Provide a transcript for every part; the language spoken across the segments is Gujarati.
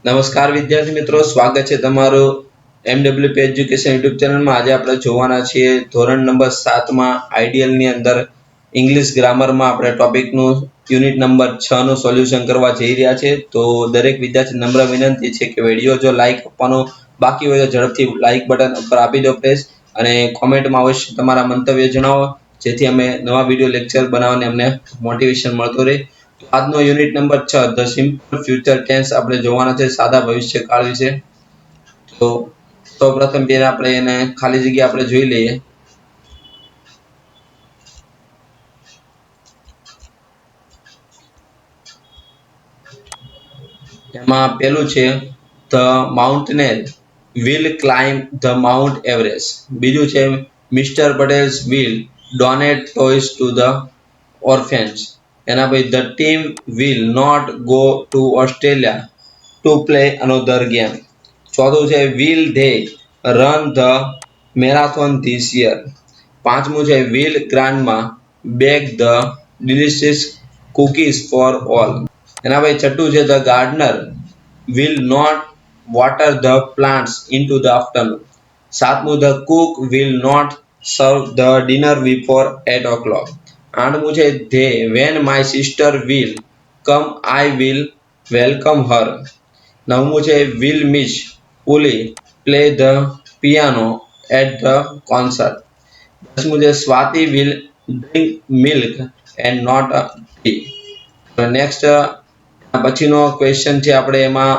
નમસ્કાર વિદ્યાર્થી મિત્રો, સ્વાગત છે તમારું MWP એજ્યુકેશન યુટ્યુબ ચેનલમાં। આજે આપણે જોવાના છીએ ધોરણ નંબર 7 માં આઈડિયલ ની અંદર ઇંગ્લિશ ગ્રામરમાં આપણે ટોપિકનું યુનિટ નંબર 6 નું સોલ્યુશન કરવા જઈ રહ્યા છે। તો દરેક વિદ્યાર્થી નમ્ર વિનંતી છે કે વિડિયો જો લાઈક આપવાનો બાકી હોય તો ઝડપથી લાઈક બટન ઉપર આપી દો પ્લીઝ, અને કોમેન્ટમાં અવશ્ય તમારા મંતવ્ય જણાવો, જેથી અમે નવા વિડિયો લેક્ચર બનાવવાની અમને મોટિવેશન મળતું રહે। આજનો unit number 6 the simple future tense આપણે જોવાના છે, સાદા ભવિષ્યકાળ વિશે। તો સૌપ્રથમ પહેલા આપણે એને ખાલી જગ્યા આપણે જોઈ લઈએ। એમાં પહેલું છે the mountaineer will climb the Mount Everest। બીજું છે mister Patels will donate toys to the orphans। એના પછી the team will not go to Australia to play another game। ચોથું છે will they run the marathon this year। પાંચમું છે will grandma bake the delicious cookies for all। એના પછી છઠ્ઠું છે the gardener will not water the plants into the afternoon। સાતમું the cook will not serve the dinner before 8 o'clock। આઠમું છે they when my sister will come I will welcome her। નવમું છે will miss Uli play the piano at the concert। દસમું છે Swati will drink milk and not tea। Next પછીનો ક્વેશ્ચન છે, આપણે એમાં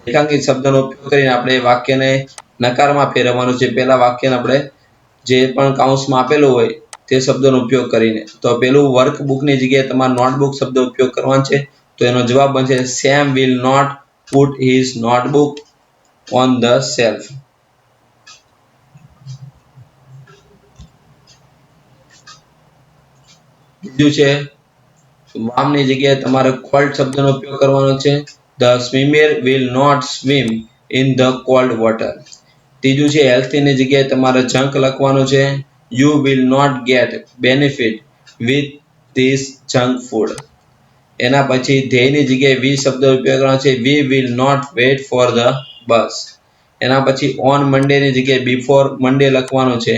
રેખાંકિત શબ્દનો ઉપયોગ કરીને આપણે વાક્યને નકારમાં ફેરવવાનું છે। પહેલા વાક્યને આપણે જે પણ કૌંસમાં આપેલું હોય તે શબ્દનો ઉપયોગ કરીને। તો પેલું વર્કબુકની જગ્યાએ તમારે નોટબુક શબ્દ ઉપયોગ કરવાનો છે। તો એનો જવાબ બનશે same will not put his notebook on the shelf। બીજું છે વામની જગ્યાએ તમારે cold શબ્દનો ઉપયોગ કરવાનો છે। the swimmer will not swim in the cold water। ત્રીજું છે healthy ની જગ્યાએ તમારે junk લખવાનું છે। you will not get benefit with this junk food। એના પછી ધ્યેયની જગ્યાએ we શબ્દનો ઉપયોગ કરવાનો છે। we will not wait for the bus। એના પછી on Monday ની જગ્યાએ before Monday લખવાનું છે।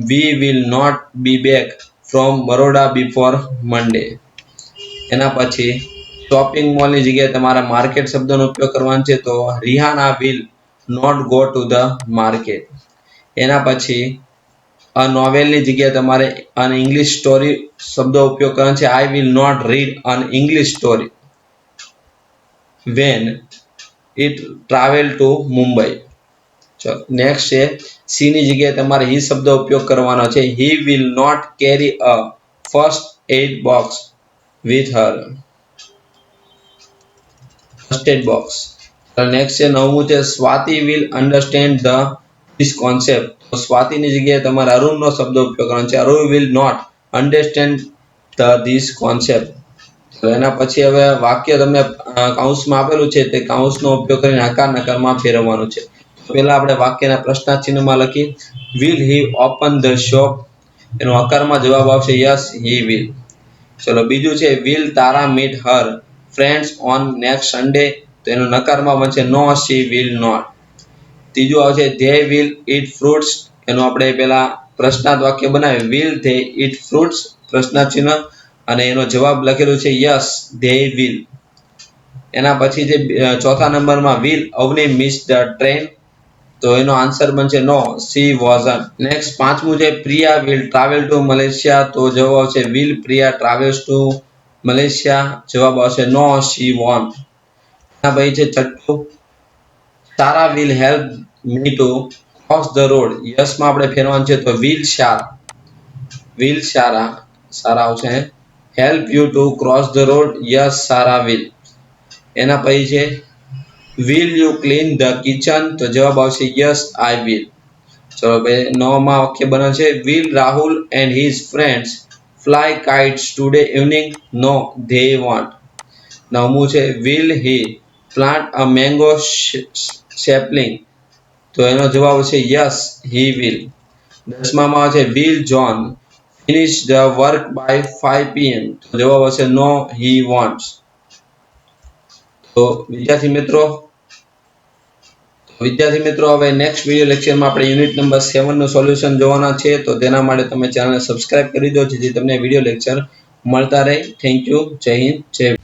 we will not be back from Baroda before Monday। એના પછી શોપિંગ મોલની જગ્યાએ તમારે માર્કેટ શબ્દનો ઉપયોગ કરવાનો છે। તો રિહાના will not go to the market। એના પછી a novelની જગ્યાએ તમારે an English story શબ્દનો ઉપયોગ કરવાનો છે। I will not read an English story when it travel to Mumbai। ચલો નેક્સ્ટ છે સી ની જગ્યાએ તમારે he શબ્દ ઉપયોગ કરવાનો છે। he will not carry a first aid box with her। first aid box। Next છે નવમું છે Swati will understand the this concept। તો સ્વાતિની જગ્યાએ તમારે અરુણનો શબ્દ ઉપયોગ કરવાનો છે। Arun will not understand the this concept। તો એના પછી હવે વાક્ય તમને કૌંસમાં આપેલું છે, તે કૌંસનો ઉપયોગ કરીને આકાર નકારમાં ફેરવવાનું છે। પહેલા આપણે વાક્યના પ્રશ્નાર્થ ચિહ્નમાં લખી will he open the shop। એનો આકારમાં જવાબ આવશે yes he will। ચલો બીજું છે will તારા meet her friends on next Sunday। તો એનો નકારમાં બનશે no she will not। ત્રીજું આવશે they will eat fruits। એનો આપણે પહેલા પ્રશ્નાર્થ વાક્ય બનાવી will they eat fruits પ્રશ્નાર્થ ચિહ્ન, અને એનો જવાબ લખેલું છે yes they will। એના પછી જે ચોથા નંબરમાં will Avani miss the train। તો એનો આન્સર બનશે no she wasn't। નેક્સ્ટ પાંચમું છે Priya will travel to Malaysia। તો જવાબ આવશે will Priya travels to Malaysia। જવાબ આવશે no she won't। એના પછી છે છઠ્ઠું Sarah will help me to cross the road। yes માં આપણે ફેરવાનું છે, તો will Sarah આવશે help you to cross the road। yes Sarah will। એના પછી છે will you clean the kitchen। તો જવાબ આવશે yes I will। ચલો ભાઈ નવમાં વાક્ય બને છે will Rahul and his friends fly kites today evening। no they won't। નવમું છે will he plant a mango sapling। તો એનો જવાબ છે yes he will। દસમામાં છે will John finish the work by 5 PM। તો જવાબ હશે no he won't। તો વિદ્યાર્થી મિત્રો, વિદ્યાર્થી મિત્રો, હવે નેક્સ્ટ વિડિયો લેક્ચરમાં આપણે યુનિટ નંબર 7 નું સોલ્યુશન જોવાના છે. તો તેના માટે તમે ચેનલને સબસ્ક્રાઇબ કરી દો જેથી તમને વિડિયો લેક્ચર મળતા રહે. Thank you. જય હિન્દ, જય